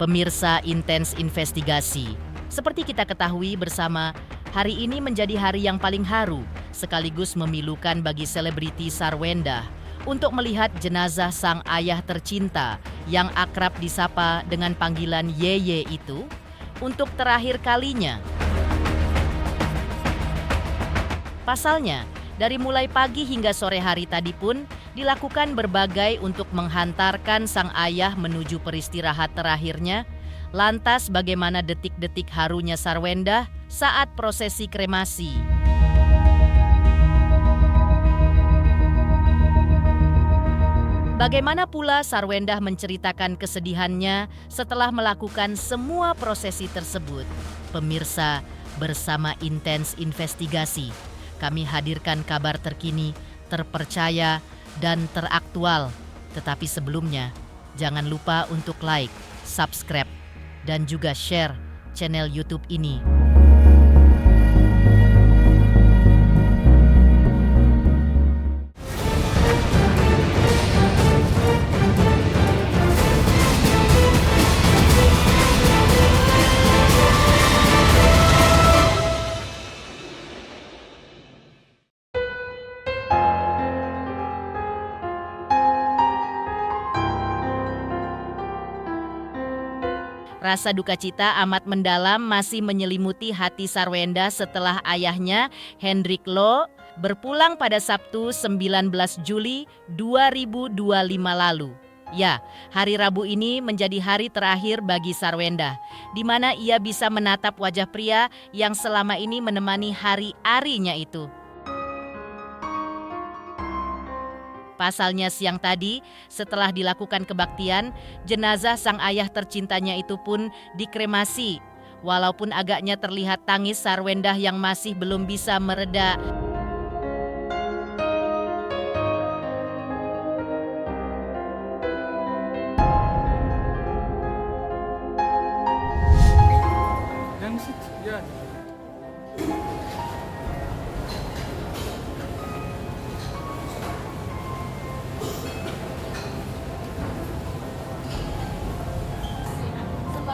Pemirsa Intens Investigasi, seperti kita ketahui bersama, hari ini menjadi hari yang paling haru sekaligus memilukan bagi selebriti Sarwendah untuk melihat jenazah sang ayah tercinta yang akrab disapa dengan panggilan Yeye itu untuk terakhir kalinya. Pasalnya, dari mulai pagi hingga sore hari tadi pun dilakukan berbagai untuk menghantarkan sang ayah menuju peristirahat terakhirnya. Lantas bagaimana detik-detik harunya Sarwendah saat prosesi kremasi? Bagaimana pula Sarwendah menceritakan kesedihannya setelah melakukan semua prosesi tersebut? Pemirsa, bersama Intens Investigasi, kami hadirkan kabar terkini, terpercaya, dan teraktual. Tetapi sebelumnya, jangan lupa untuk like, subscribe, dan juga share channel YouTube ini. Rasa duka cita amat mendalam masih menyelimuti hati Sarwendah setelah ayahnya, Hendrik Lo, berpulang pada Sabtu 19 Juli 2025 lalu. Ya, hari Rabu ini menjadi hari terakhir bagi Sarwendah, di mana ia bisa menatap wajah pria yang selama ini menemani hari-harinya itu. Pasalnya siang tadi, setelah dilakukan kebaktian, jenazah sang ayah tercintanya itu pun dikremasi. Walaupun agaknya terlihat tangis Sarwendah yang masih belum bisa mereda.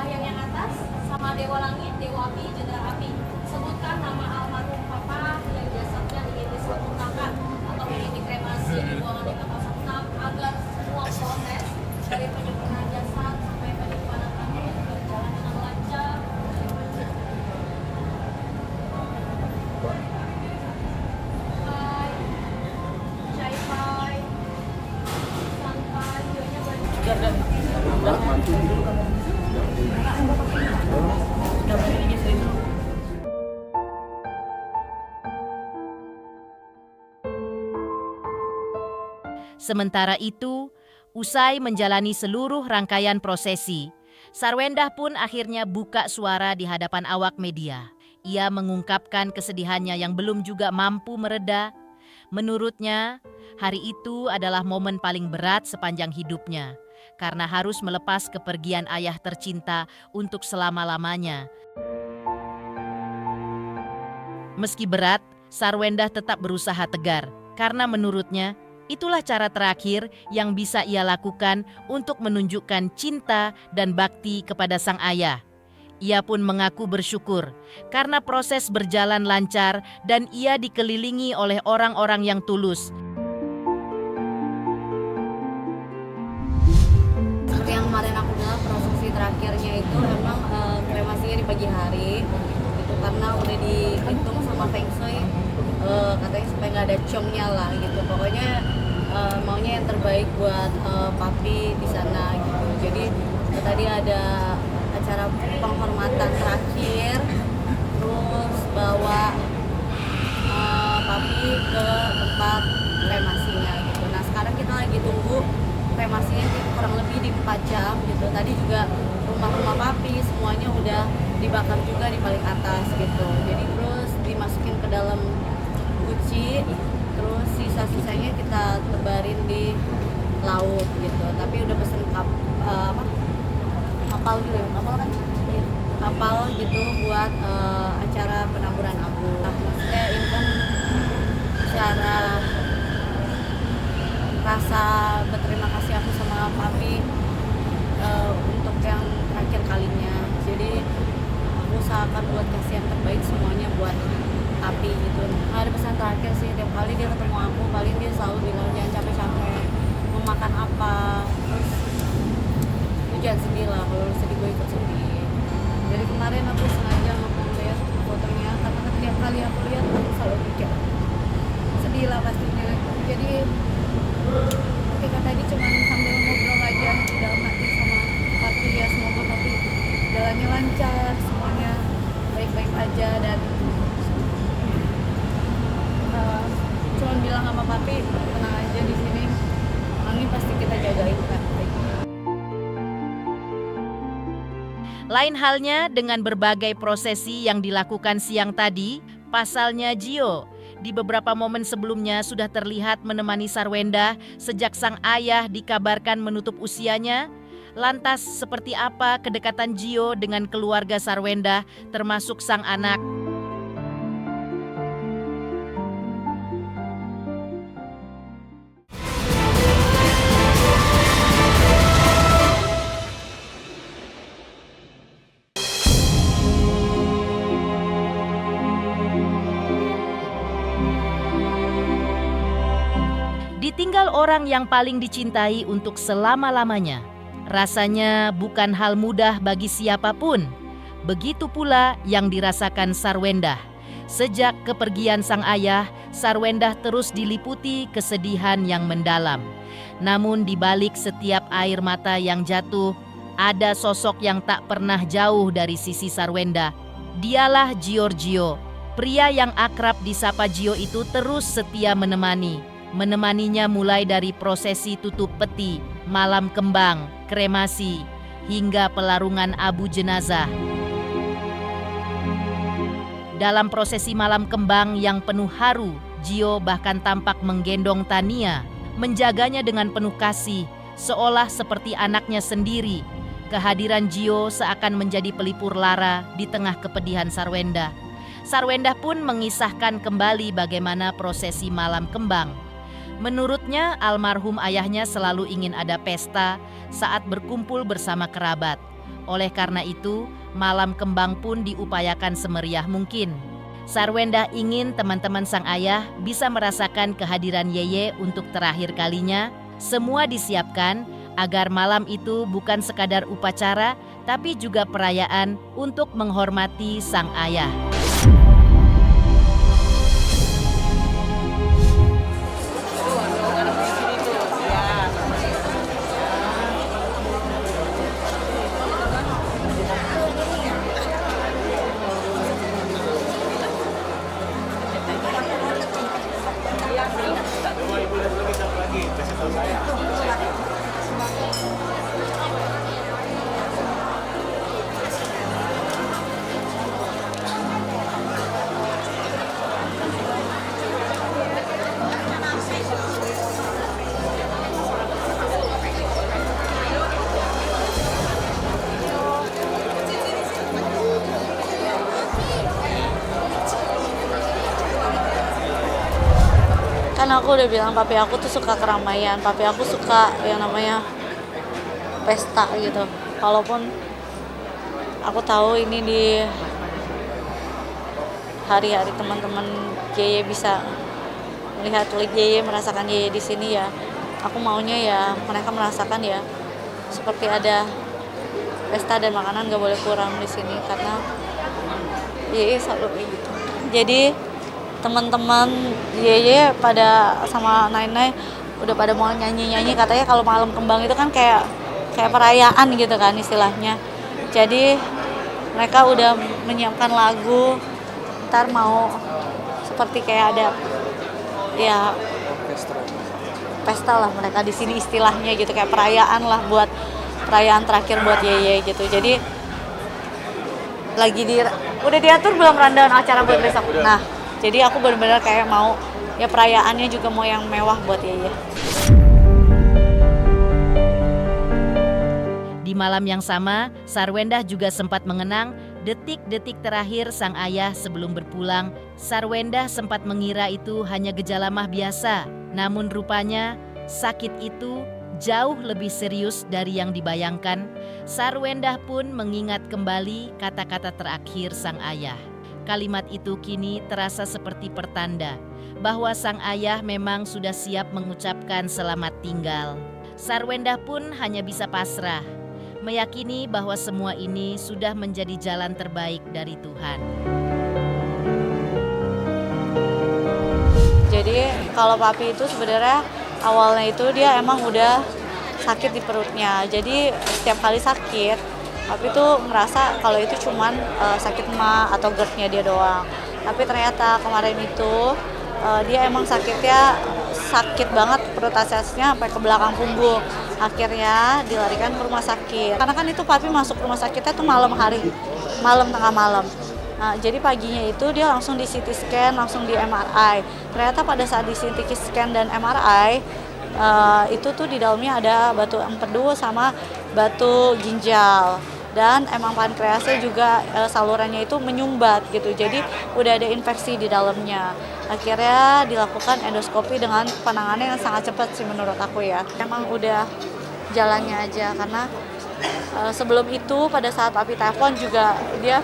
Yang atas sama Dewa Langit, Dewa Api, Jenderal Api. Sebutkan nama almarhum papa yang jasadnya ingin disempurnakan atau ingin dikremasi di ruangan 506 agar semua proses dari penyempurnaan jasad sampai penyimpanan tubuh berjalan dengan lancar. Hai, Jai santai, jonya banyak. Sementara itu, usai menjalani seluruh rangkaian prosesi, Sarwendah pun akhirnya buka suara di hadapan awak media. Ia mengungkapkan kesedihannya yang belum juga mampu mereda. Menurutnya, hari itu adalah momen paling berat sepanjang hidupnya, karena harus melepas kepergian ayah tercinta untuk selama-lamanya. Meski berat, Sarwendah tetap berusaha tegar, karena menurutnya, itulah cara terakhir yang bisa ia lakukan untuk menunjukkan cinta dan bakti kepada sang ayah. Ia pun mengaku bersyukur karena proses berjalan lancar dan ia dikelilingi oleh orang-orang yang tulus. Seperti yang kemarin aku bilang, prosesi terakhirnya itu memang kremasinya di pagi hari itu karena udah dihitung sama Feng Shui, katanya supaya nggak ada ciongnya lah gitu. Pokoknya maunya yang terbaik buat papi di sana gitu. Jadi tadi ada acara penghormatan terakhir, terus bawa papi ke tempat kremasinya gitu. Nah sekarang kita lagi tunggu kremasinya kurang lebih di 4 jam gitu. Tadi juga rumah-rumah papi semuanya udah dibakar juga di paling atas gitu. Jadi terus dimasukin ke dalam guci, terus sisa-sisanya kita tebarin di laut gitu. Tapi udah pesen kapal gitu ya, kapal gitu buat acara penaburan abu. Nah, maksudnya ini kan secara rasa berterima kasih aku sama papi untuk yang terakhir usahakan buat kasih yang terbaik semuanya buat Papi gitu. Nah, ada pesan terakhir sih, tiap kali dia ketemu aku paling dia selalu bilang jangan capek-capek, mau makan apa, terus lu jangan sedih lah, kalau lu sedih gue ikut sedih. Dari kemarin aku sengaja ngomong lihat fotonya karena setiap kali aku lihat aku selalu mikir sedih lah pastinya. Jadi ketika tadi cuma sambil ngobrol aja dalam hati sama Papi, ya semoga Papi jalannya lancar, semuanya baik-baik aja, dan cuma bilang sama Papi tenang aja, di sini angin pasti kita jagain kan. Lain halnya dengan berbagai prosesi yang dilakukan siang tadi, pasalnya Gio di beberapa momen sebelumnya sudah terlihat menemani Sarwenda sejak sang ayah dikabarkan menutup usianya. Lantas seperti apa kedekatan Gio dengan keluarga Sarwenda termasuk sang anak? Ditinggal orang yang paling dicintai untuk selama-lamanya. Rasanya bukan hal mudah bagi siapapun. Begitu pula yang dirasakan Sarwenda. Sejak kepergian sang ayah, Sarwenda terus diliputi kesedihan yang mendalam. Namun di balik setiap air mata yang jatuh, ada sosok yang tak pernah jauh dari sisi Sarwenda. Dialah Giorgio. Pria yang akrab disapa Gio itu terus setia menemaninya mulai dari prosesi tutup peti, malam kembang, kremasi, hingga pelarungan abu jenazah. Dalam prosesi malam kembang yang penuh haru, Gio bahkan tampak menggendong Tania, menjaganya dengan penuh kasih, seolah seperti anaknya sendiri. Kehadiran Gio seakan menjadi pelipur lara di tengah kepedihan Sarwenda. Sarwenda pun mengisahkan kembali bagaimana prosesi malam kembang. Menurutnya, almarhum ayahnya selalu ingin ada pesta saat berkumpul bersama kerabat. Oleh karena itu, malam kembang pun diupayakan semeriah mungkin. Sarwenda ingin teman-teman sang ayah bisa merasakan kehadiran Yeye untuk terakhir kalinya. Semua disiapkan agar malam itu bukan sekadar upacara, tapi juga perayaan untuk menghormati sang ayah. Kan aku udah bilang papi aku tuh suka keramaian, papi aku suka yang namanya pesta gitu. Kalaupun aku tahu ini di hari-hari teman-teman Yeye bisa melihat Yeye, merasakan Yeye di sini, ya aku maunya ya mereka merasakan ya seperti ada pesta dan makanan gak boleh kurang di sini, karena Yeye selalu kayak gitu. Jadi teman-teman Yeye pada sama Nainai udah pada mau nyanyi-nyanyi, katanya kalau malam kembang itu kan kayak perayaan gitu kan istilahnya. Jadi mereka udah menyiapkan lagu, ntar mau seperti kayak ada ya pesta lah mereka di sini istilahnya gitu, kayak perayaan lah, buat perayaan terakhir buat Yeye gitu. Jadi lagi udah diatur belum rundown acara buat besok. Nah, jadi aku benar-benar kayak mau ya perayaannya juga mau yang mewah buat Yeye. Di malam yang sama, Sarwenda juga sempat mengenang detik-detik terakhir sang ayah sebelum berpulang. Sarwenda sempat mengira itu hanya gejala mah biasa, namun rupanya sakit itu jauh lebih serius dari yang dibayangkan, Sarwendah pun mengingat kembali kata-kata terakhir sang ayah. Kalimat itu kini terasa seperti pertanda bahwa sang ayah memang sudah siap mengucapkan selamat tinggal. Sarwendah pun hanya bisa pasrah, meyakini bahwa semua ini sudah menjadi jalan terbaik dari Tuhan. Jadi kalau papi itu sebenarnya awalnya itu dia emang udah sakit di perutnya. Jadi setiap kali sakit, papi tuh ngerasa kalau itu cuman sakit ma atau GERD-nya dia doang. Tapi ternyata kemarin itu dia emang sakitnya sakit banget, perut aksesnya sampai ke belakang punggung. Akhirnya dilarikan ke rumah sakit. Karena kan itu papi masuk rumah sakitnya tuh malam hari, tengah malam. Nah, jadi paginya itu dia langsung di CT scan, langsung di MRI. Ternyata pada saat di CT scan dan MRI, itu tuh di dalamnya ada batu empedu sama batu ginjal. Dan emang pankreasnya juga salurannya itu menyumbat gitu. Jadi udah ada infeksi di dalamnya. Akhirnya dilakukan endoskopi dengan penanganan yang sangat cepat sih menurut aku ya. Emang udah jalannya aja karena sebelum itu pada saat papi telepon juga dia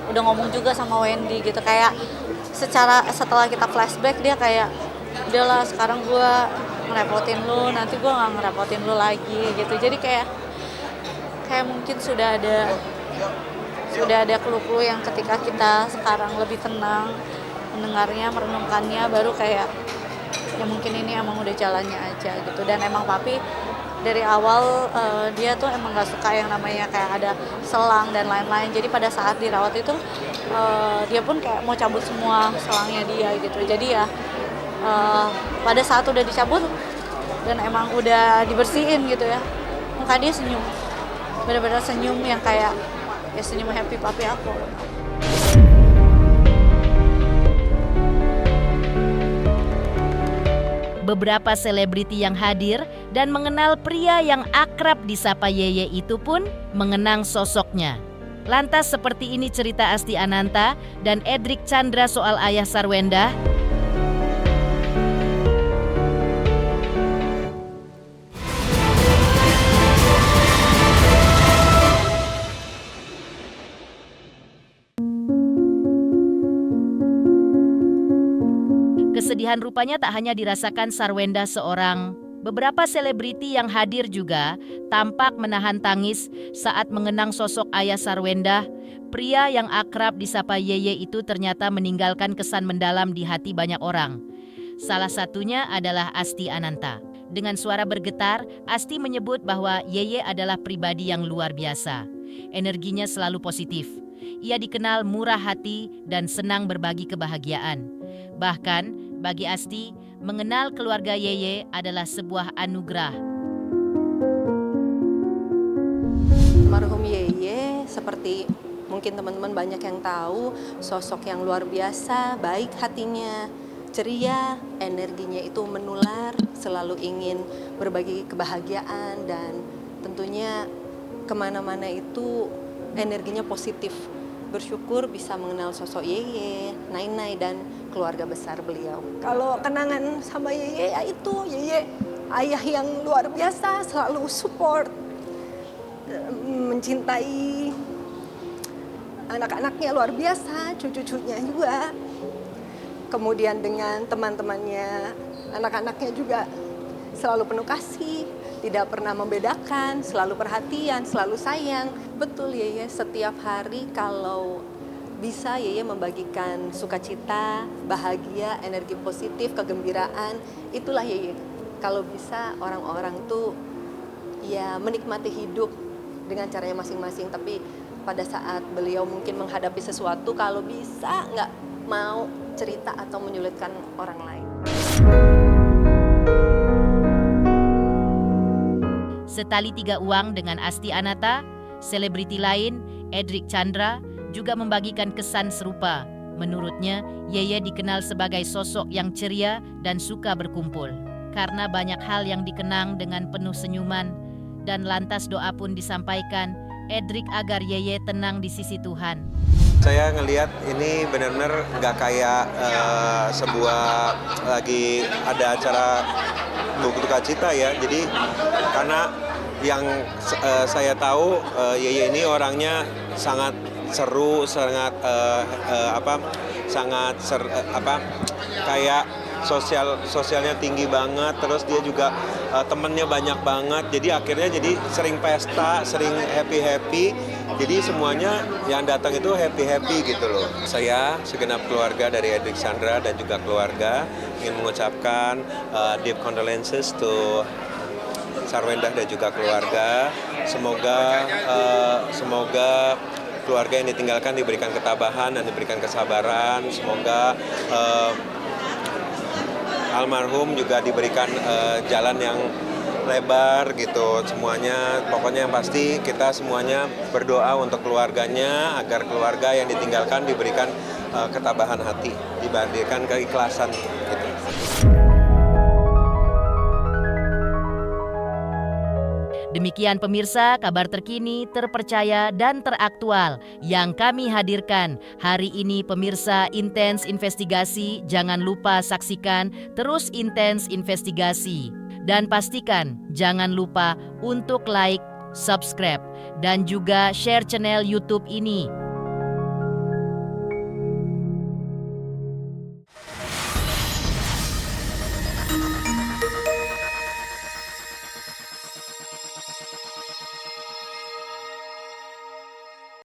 udah ngomong juga sama Wendy gitu, kayak setelah kita flashback dia kayak udahlah sekarang gue ngerepotin lu, nanti gue nggak ngerepotin lu lagi gitu. Jadi kayak mungkin sudah ada clue-clue yang ketika kita sekarang lebih tenang mendengarnya, merenungkannya, baru kayak ya mungkin ini emang udah jalannya aja gitu. Dan emang papi dari awal dia tuh emang gak suka yang namanya kayak ada selang dan lain-lain. Jadi pada saat dirawat itu dia pun kayak mau cabut semua selangnya dia gitu. Jadi ya pada saat udah dicabut dan emang udah dibersihin gitu ya, muka dia senyum, benar-benar senyum yang kayak ya senyum happy papi aku. Beberapa selebriti yang hadir dan mengenal pria yang akrab disapa Yeye itu pun mengenang sosoknya. Lantas seperti ini cerita Asti Ananta dan Edric Chandra soal ayah Sarwendah. Kesedihan rupanya tak hanya dirasakan Sarwendah seorang. Beberapa selebriti yang hadir juga tampak menahan tangis saat mengenang sosok ayah Sarwendah. Pria yang akrab disapa Yeye itu ternyata meninggalkan kesan mendalam di hati banyak orang. Salah satunya adalah Asti Ananta. Dengan suara bergetar, Asti menyebut bahwa Yeye adalah pribadi yang luar biasa. Energinya selalu positif. Ia dikenal murah hati dan senang berbagi kebahagiaan. Bahkan, bagi Asti, mengenal keluarga Yeye adalah sebuah anugerah. Almarhum Yeye seperti mungkin teman-teman banyak yang tahu, sosok yang luar biasa, baik hatinya, ceria, energinya itu menular, selalu ingin berbagi kebahagiaan dan tentunya kemana-mana itu energinya positif. Bersyukur bisa mengenal sosok Yeye, Nainai dan keluarga besar beliau. Kalau kenangan sama Yeye ya itu, Yeye ayah yang luar biasa, selalu support, mencintai anak-anaknya luar biasa, cucu-cucunya juga. Kemudian dengan teman-temannya, anak-anaknya juga selalu penuh kasih, tidak pernah membedakan, selalu perhatian, selalu sayang. Betul Yeye, setiap hari kalau bisa Yeye membagikan sukacita, bahagia, energi positif, kegembiraan, itulah Yeye. Kalau bisa orang-orang tuh ya menikmati hidup dengan caranya masing-masing, tapi pada saat beliau mungkin menghadapi sesuatu, kalau bisa nggak mau cerita atau menyulitkan orang lain. Setali tiga uang dengan Asti Ananta, selebriti lain, Edric Chandra, juga membagikan kesan serupa. Menurutnya, Yeye dikenal sebagai sosok yang ceria dan suka berkumpul. Karena banyak hal yang dikenang dengan penuh senyuman, dan lantas doa pun disampaikan, Edric agar Yeye tenang di sisi Tuhan. Saya ngelihat ini benar-benar nggak kayak sebuah lagi ada acara berduka cita ya. Jadi karena yang saya tahu Yeye ini orangnya sangat seru, sangat kayak sosialnya tinggi banget, terus dia juga temennya banyak banget, jadi akhirnya sering pesta, sering happy, jadi semuanya yang datang itu happy gitu loh. Saya segenap keluarga dari Hendrik Chandra dan juga keluarga ingin mengucapkan deep condolences to Sarwendah dan juga keluarga. Semoga keluarga yang ditinggalkan diberikan ketabahan dan diberikan kesabaran. Semoga almarhum juga diberikan jalan yang lebar gitu semuanya. Pokoknya yang pasti kita semuanya berdoa untuk keluarganya agar keluarga yang ditinggalkan diberikan ketabahan hati, diberikan keikhlasan gitu. Demikian pemirsa, kabar terkini, terpercaya, dan teraktual yang kami hadirkan hari ini. Pemirsa Intens Investigasi, jangan lupa saksikan terus Intens Investigasi. Dan pastikan jangan lupa untuk like, subscribe, dan juga share channel YouTube ini.